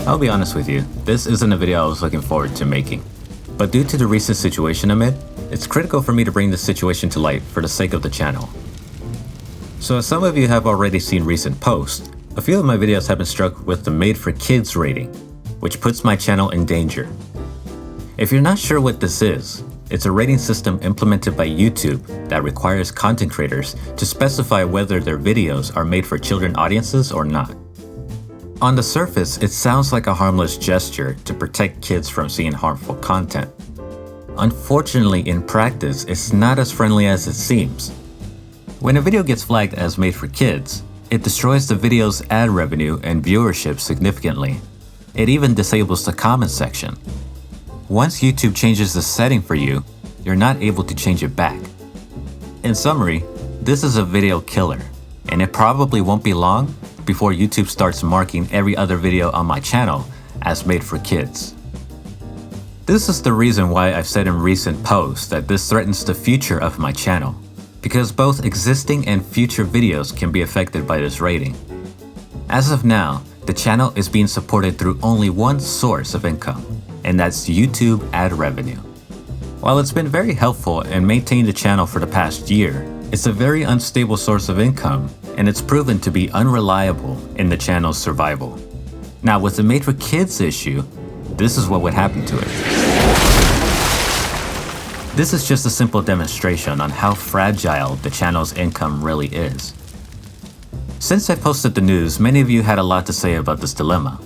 I'll be honest with you, this isn't a video I was looking forward to making. But due to the recent situation I'm in, it's critical for me to bring this situation to light for the sake of the channel. So as some of you have already seen recent posts, a few of my videos have been struck with the Made for Kids rating, which puts my channel in danger. If you're not sure what this is, it's a rating system implemented by YouTube that requires content creators to specify whether their videos are made for children audiences or not. On the surface, it sounds like a harmless gesture to protect kids from seeing harmful content. Unfortunately, in practice, it's not as friendly as it seems. When a video gets flagged as made for kids, it destroys the video's ad revenue and viewership significantly. It even disables the comment section. Once YouTube changes the setting for you, you're not able to change it back. In summary, this is a video killer, and it probably won't be long before YouTube starts marking every other video on my channel as made for kids. This is the reason why I've said in recent posts that this threatens the future of my channel, because both existing and future videos can be affected by this rating. As of now, the channel is being supported through only one source of income, and that's YouTube ad revenue. While it's been very helpful in maintaining the channel for the past year, it's a very unstable source of income, and it's proven to be unreliable in the channel's survival. Now, with the Made for Kids issue, this is what would happen to it. This is just a simple demonstration on how fragile the channel's income really is. Since I posted the news, many of you had a lot to say about this dilemma.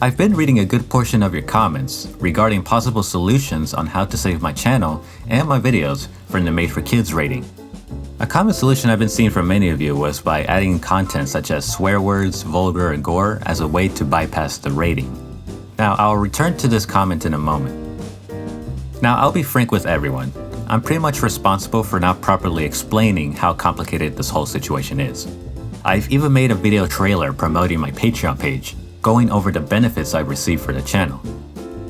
I've been reading a good portion of your comments regarding possible solutions on how to save my channel and my videos from the Made for Kids rating. A common solution I've been seeing from many of you was by adding content such as swear words, vulgar, and gore as a way to bypass the rating. Now, I'll return to this comment in a moment. Now, I'll be frank with everyone. I'm pretty much responsible for not properly explaining how complicated this whole situation is. I've even made a video trailer promoting my Patreon page, going over the benefits I receive for the channel.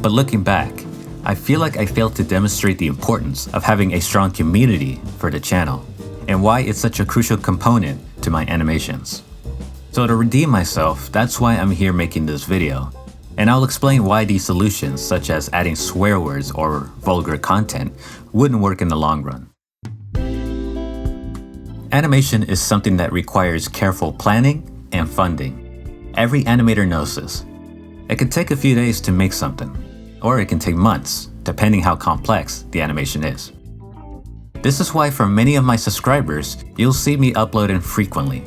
But looking back, I feel like I failed to demonstrate the importance of having a strong community for the channel, and why it's such a crucial component to my animations. So to redeem myself, that's why I'm here making this video, and I'll explain why these solutions, such as adding swear words or vulgar content, wouldn't work in the long run. Animation is something that requires careful planning and funding. Every animator knows this. It can take a few days to make something, or it can take months, depending how complex the animation is. This is why for many of my subscribers, you'll see me upload infrequently.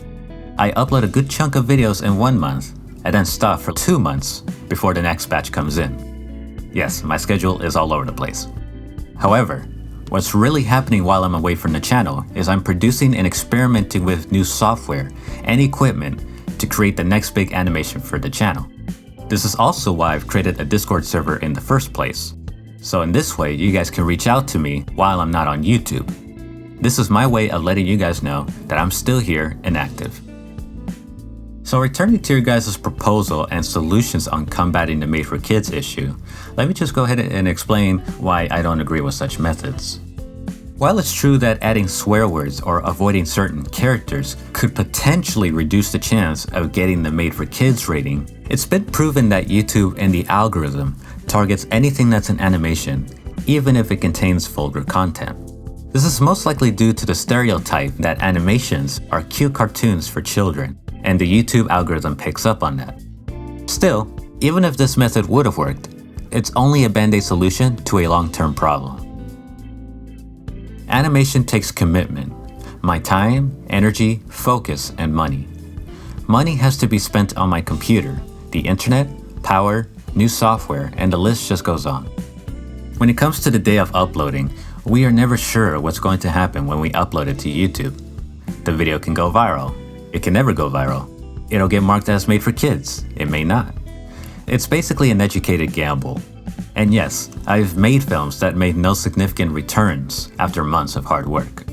I upload a good chunk of videos in 1 month, and then stop for 2 months before the next batch comes in. Yes, my schedule is all over the place. However, what's really happening while I'm away from the channel is I'm producing and experimenting with new software and equipment to create the next big animation for the channel. This is also why I've created a Discord server in the first place. So in this way, you guys can reach out to me while I'm not on YouTube. This is my way of letting you guys know that I'm still here and active. So returning to your guys' proposal and solutions on combating the Made for Kids issue, let me just go ahead and explain why I don't agree with such methods. While it's true that adding swear words or avoiding certain characters could potentially reduce the chance of getting the Made for Kids rating, it's been proven that YouTube and the algorithm targets anything that's an animation, even if it contains vulgar content. This is most likely due to the stereotype that animations are cute cartoons for children, and the YouTube algorithm picks up on that. Still, even if this method would have worked, it's only a band-aid solution to a long-term problem. Animation takes commitment, my time, energy, focus, and money. Money has to be spent on my computer, the internet, power, new software, and the list just goes on. When it comes to the day of uploading, we are never sure what's going to happen when we upload it to YouTube. The video can go viral. It can never go viral. It'll get marked as made for kids. It may not. It's basically an educated gamble. And yes, I've made films that made no significant returns after months of hard work.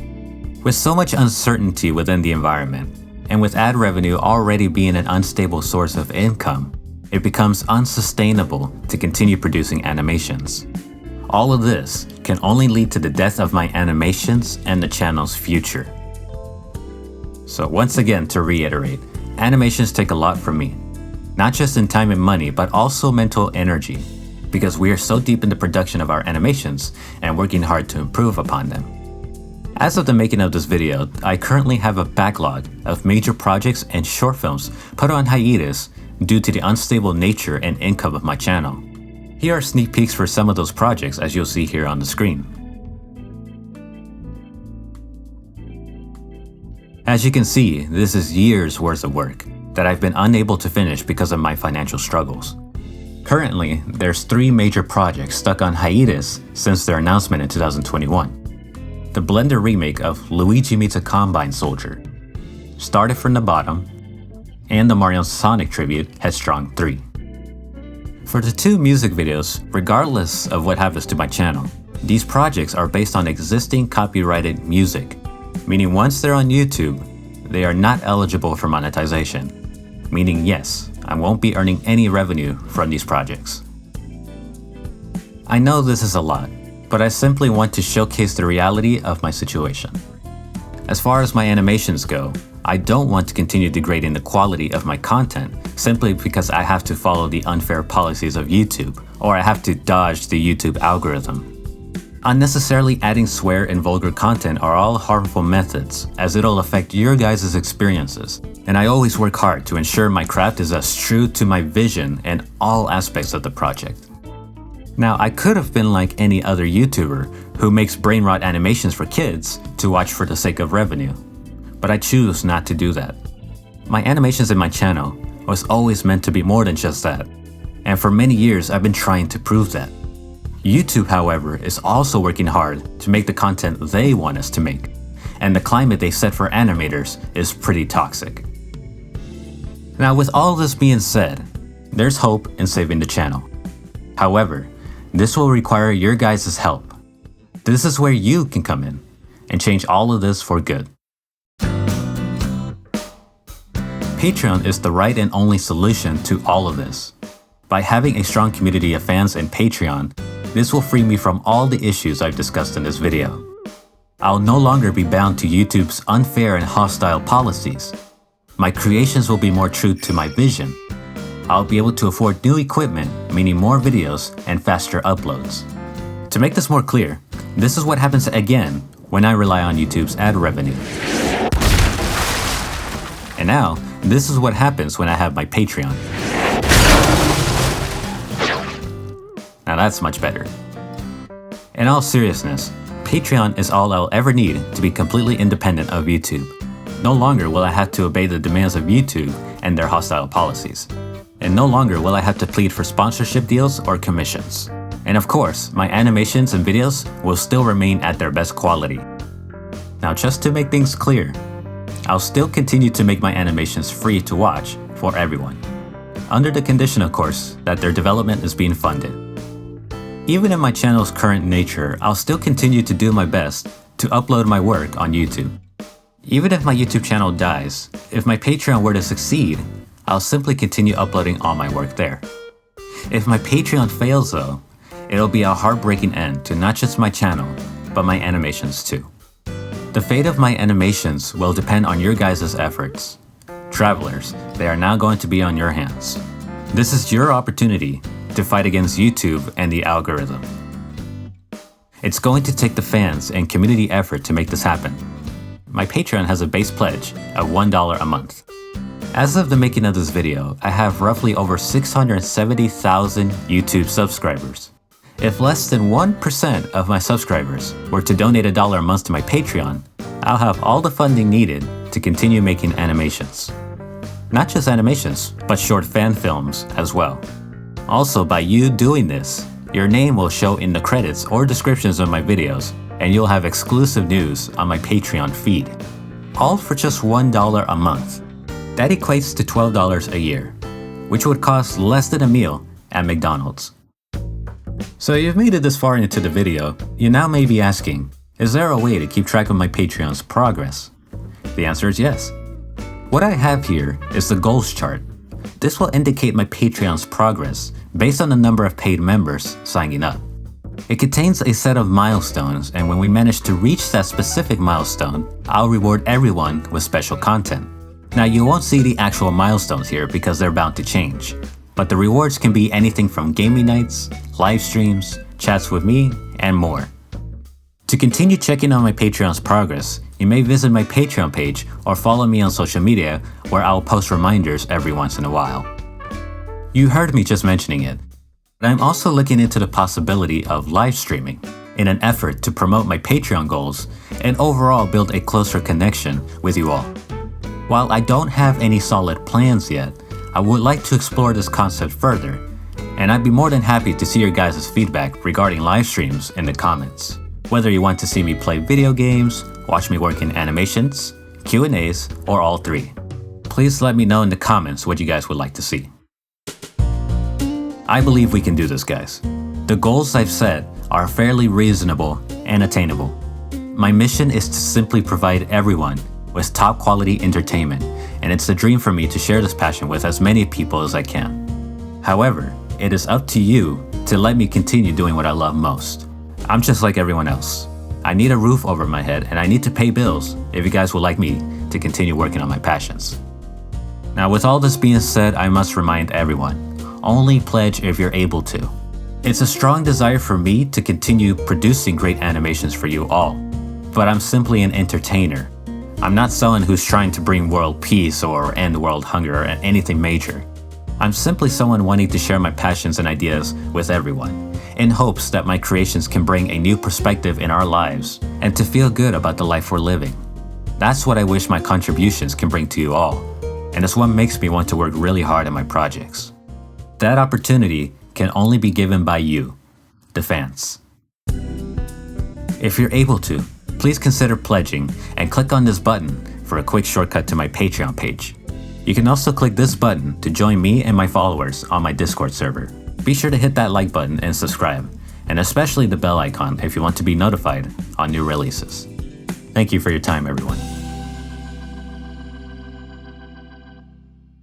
With so much uncertainty within the environment, and with ad revenue already being an unstable source of income, it becomes unsustainable to continue producing animations. All of this can only lead to the death of my animations and the channel's future. So once again, to reiterate, animations take a lot from me. not just in time and money, but also mental energy, because we are so deep in the production of our animations and working hard to improve upon them. As of the making of this video, I currently have a backlog of major projects and short films put on hiatus due to the unstable nature and income of my channel. Here are sneak peeks for some of those projects, as you'll see here on the screen. As you can see, this is years worth of work that I've been unable to finish because of my financial struggles. Currently, there's 3 major projects stuck on hiatus since their announcement in 2021. The Blender remake of Luigi Meets a Combine Soldier, Started from the Bottom, and the Mario Sonic tribute, Headstrong 3. For the 2 music videos, regardless of what happens to my channel, these projects are based on existing copyrighted music, meaning once they're on YouTube, they are not eligible for monetization, meaning yes, I won't be earning any revenue from these projects. I know this is a lot, but I simply want to showcase the reality of my situation. As far as my animations go, I don't want to continue degrading the quality of my content simply because I have to follow the unfair policies of YouTube, or I have to dodge the YouTube algorithm. Unnecessarily adding swear and vulgar content are all harmful methods, as it'll affect your guys' experiences, and I always work hard to ensure my craft is as true to my vision in all aspects of the project. Now, I could have been like any other YouTuber who makes brain rot animations for kids to watch for the sake of revenue, but I choose not to do that. My animations in my channel was always meant to be more than just that, and for many years I've been trying to prove that. YouTube, however, is also working hard to make the content they want us to make, and the climate they set for animators is pretty toxic. Now, with all this being said, there's hope in saving the channel. However, this will require your guys' help. This is where you can come in and change all of this for good. Patreon is the right and only solution to all of this. By having a strong community of fans in Patreon, this will free me from all the issues I've discussed in this video. I'll no longer be bound to YouTube's unfair and hostile policies. My creations will be more true to my vision. I'll be able to afford new equipment, meaning more videos and faster uploads. To make this more clear, this is what happens again when I rely on YouTube's ad revenue. And now, this is what happens when I have my Patreon. Now that's much better. In all seriousness, Patreon is all I'll ever need to be completely independent of YouTube. No longer will I have to obey the demands of YouTube and their hostile policies. And no longer will I have to plead for sponsorship deals or commissions. And of course, my animations and videos will still remain at their best quality. Now, just to make things clear, I'll still continue to make my animations free to watch for everyone. Under the condition, of course, that their development is being funded. Even in my channel's current nature, I'll still continue to do my best to upload my work on YouTube. Even if my YouTube channel dies, if my Patreon were to succeed, I'll simply continue uploading all my work there. If my Patreon fails though, it'll be a heartbreaking end to not just my channel, but my animations too. The fate of my animations will depend on your guys' efforts. Travelers, they are now going to be on your hands. This is your opportunity to fight against YouTube and the algorithm. It's going to take the fans and community effort to make this happen. My Patreon has a base pledge of $1 a month. As of the making of this video, I have roughly over 670,000 YouTube subscribers. If less than 1% of my subscribers were to donate $1 a month to my Patreon, I'll have all the funding needed to continue making animations. Not just animations, but short fan films as well. Also, by you doing this, your name will show in the credits or descriptions of my videos, and you'll have exclusive news on my Patreon feed. All for just $1 a month. That equates to $12 a year, which would cost less than a meal at McDonald's. So you've made it this far into the video, you now may be asking, is there a way to keep track of my Patreon's progress? The answer is yes. What I have here is the goals chart. This will indicate my Patreon's progress based on the number of paid members signing up. It contains a set of milestones, and when we manage to reach that specific milestone, I'll reward everyone with special content. Now you won't see the actual milestones here because they're bound to change, but the rewards can be anything from gaming nights, live streams, chats with me, and more. To continue checking on my Patreon's progress, you may visit my Patreon page or follow me on social media where I'll post reminders every once in a while. You heard me just mentioning it, but I'm also looking into the possibility of live streaming in an effort to promote my Patreon goals and overall build a closer connection with you all. While I don't have any solid plans yet, I would like to explore this concept further, and I'd be more than happy to see your guys' feedback regarding live streams in the comments. Whether you want to see me play video games, watch me work in animations, Q&As, or all three. Please let me know in the comments what you guys would like to see. I believe we can do this, guys. The goals I've set are fairly reasonable and attainable. My mission is to simply provide everyone with top quality entertainment, and it's a dream for me to share this passion with as many people as I can. However, it is up to you to let me continue doing what I love most. I'm just like everyone else. I need a roof over my head and I need to pay bills if you guys would like me to continue working on my passions. Now with all this being said, I must remind everyone, only pledge if you're able to. It's a strong desire for me to continue producing great animations for you all, but I'm simply an entertainer. I'm not someone who's trying to bring world peace or end world hunger or anything major. I'm simply someone wanting to share my passions and ideas with everyone, in hopes that my creations can bring a new perspective in our lives and to feel good about the life we're living. That's what I wish my contributions can bring to you all, and it's what makes me want to work really hard on my projects. That opportunity can only be given by you, the fans. If you're able to, please consider pledging and click on this button for a quick shortcut to my Patreon page. You can also click this button to join me and my followers on my Discord server. Be sure to hit that like button and subscribe, and especially the bell icon if you want to be notified on new releases. Thank you for your time, everyone.